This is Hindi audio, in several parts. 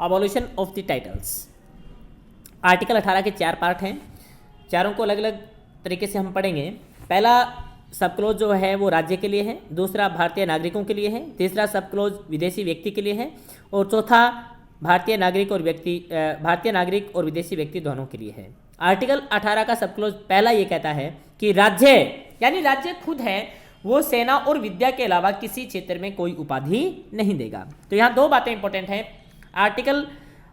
Abolition of the titles. Article 18 के 4 पार्ट हैं, चारों को अलग अलग तरीके से हम पढ़ेंगे। पहला सब क्लोज जो है वो राज्य के लिए है, दूसरा भारतीय नागरिकों के लिए है, तीसरा सब क्लोज विदेशी व्यक्ति के लिए है, और चौथा भारतीय नागरिक और विदेशी व्यक्ति दोनों के लिए है। आर्टिकल 18 का सब क्लोज पहला ये कहता है कि राज्य यानी राज्य खुद है वो सेना और विद्या के अलावा किसी क्षेत्र में कोई उपाधि नहीं देगा। तो यहाँ दो बातें इंपॉर्टेंट हैं। आर्टिकल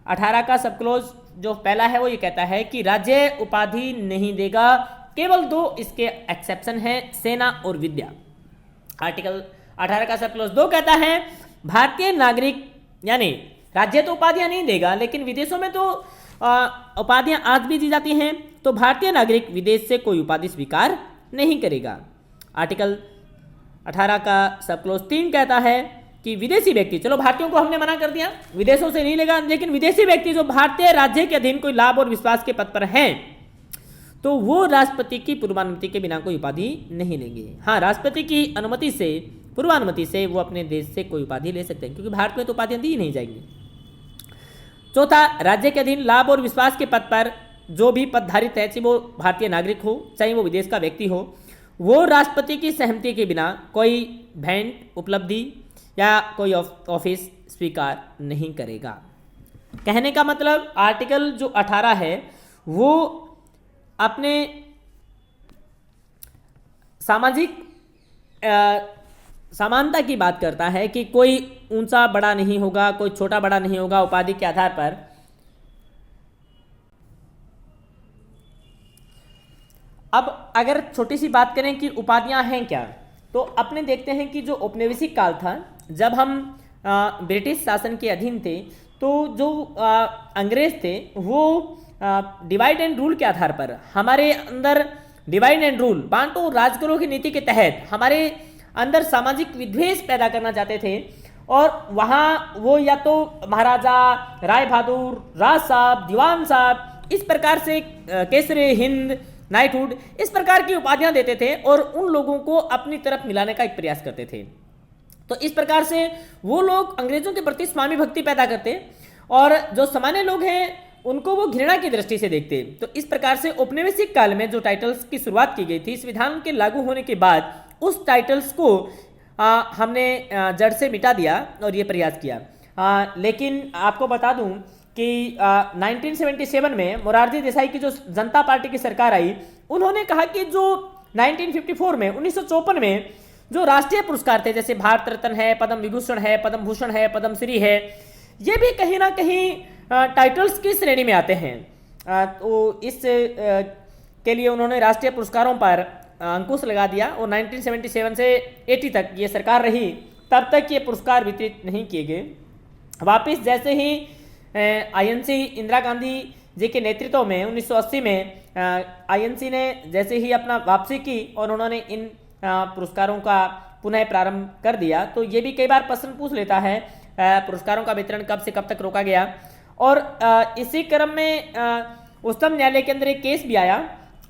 18 का सब क्लोज जो पहला है वो ये कहता है कि राज्य उपाधि नहीं देगा, केवल दो इसके एक्सेप्शन है, सेना और विद्या। आर्टिकल 18 का सब क्लोज 2 कहता है भारतीय नागरिक यानी राज्य तो उपाधियां नहीं देगा, लेकिन विदेशों में तो उपाधियां आज भी दी जाती हैं, तो भारतीय नागरिक विदेश से कोई उपाधि स्वीकार नहीं करेगा। आर्टिकल 18 का सब क्लोज 3 कहता है कि विदेशी व्यक्ति, चलो भारतीयों को हमने मना कर दिया, विदेशों से नहीं लेगा, लेकिन विदेशी व्यक्ति जो भारतीय राज्य के अधीन कोई लाभ और विश्वास के पद पर हैं तो वो राष्ट्रपति की पूर्वानुमति के बिना कोई उपाधि नहीं लेंगे। हाँ, राष्ट्रपति की अनुमति से, पूर्वानुमति से वो अपने देश से कोई उपाधि ले सकते हैं, क्योंकि भारत में तो उपाधियां दी नहीं जाएंगी। चौथा, राज्य के अधीन लाभ और विश्वास के पद पर जो भी पदधारित है, चाहे वो भारतीय नागरिक हो चाहे वो विदेश का व्यक्ति हो, वो राष्ट्रपति की सहमति के बिना कोई भेंट, उपलब्धि या कोई ऑफिस स्वीकार नहीं करेगा। कहने का मतलब आर्टिकल जो 18 है वो अपने सामाजिक समानता की बात करता है कि कोई ऊंचा बड़ा नहीं होगा, कोई छोटा बड़ा नहीं होगा उपाधि के आधार पर। अब अगर छोटी सी बात करें कि उपाधियां हैं क्या, तो अपने देखते हैं कि जो औपनिवेशिक काल था, जब हम ब्रिटिश शासन के अधीन थे, तो जो अंग्रेज थे वो डिवाइड एंड रूल के आधार पर हमारे अंदर डिवाइड एंड रूल, बांटो राज करो की नीति के तहत हमारे अंदर सामाजिक विद्वेष पैदा करना चाहते थे। और वहाँ वो या तो महाराजा, राय बहादुर, राज साहब, दीवान साहब, इस प्रकार से केसरी हिंद, नाइटहुड, इस प्रकार की उपाधियां देते थे और उन लोगों को अपनी तरफ मिलाने का एक प्रयास करते थे। तो इस प्रकार से वो लोग अंग्रेजों के प्रति स्वामी भक्ति पैदा करते और जो सामान्य लोग हैं उनको वो घृणा की दृष्टि से देखते। तो इस प्रकार से औपनिवेशिक काल में जो टाइटल्स की शुरुआत की गई थी, इस विधान के लागू होने के बाद उस टाइटल्स को हमने जड़ से मिटा दिया और ये प्रयास किया। लेकिन आपको बता दूं कि 1977 में मोरारजी देसाई की जो जनता पार्टी की सरकार आई, उन्होंने कहा कि जो 1954 में 1954 में जो राष्ट्रीय पुरस्कार थे, जैसे भारत रत्न है, पद्म विभूषण है, पद्म भूषण है, पद्मश्री है, ये भी कहीं ना कहीं टाइटल्स की श्रेणी में आते हैं। तो इस के लिए उन्होंने राष्ट्रीय पुरस्कारों पर अंकुश लगा दिया और 1977 से 80 तक ये सरकार रही, तब तक ये पुरस्कार वितरित नहीं किए गए। वापिस जैसे ही आईएनसी इंदिरा गांधी जी के नेतृत्व में 1980 में आईएनसी ने जैसे ही अपना वापसी की और उन्होंने इन पुरस्कारों का पुनः प्रारंभ कर दिया। तो ये भी कई बार प्रश्न पूछ लेता है पुरस्कारों का वितरण कब से कब तक रोका गया। और इसी क्रम में उच्चतम न्यायालय के अंदर एक केस भी आया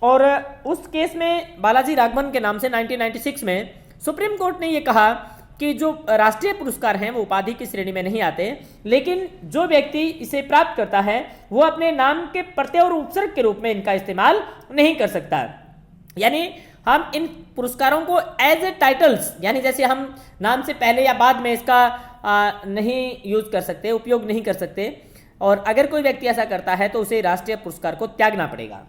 और उस केस में बालाजी राघवन के नाम से 1996 में सुप्रीम कोर्ट ने ये कहा कि जो राष्ट्रीय पुरस्कार हैं वो उपाधि की श्रेणी में नहीं आते, लेकिन जो व्यक्ति इसे प्राप्त करता है वो अपने नाम के प्रत्यय और उपसर्ग के रूप में इनका इस्तेमाल नहीं कर सकता। यानी हम इन पुरस्कारों को एज ए टाइटल्स, यानी जैसे हम नाम से पहले या बाद में इसका नहीं यूज कर सकते, उपयोग नहीं कर सकते, और अगर कोई व्यक्ति ऐसा करता है तो उसे राष्ट्रीय पुरस्कार को त्यागना पड़ेगा।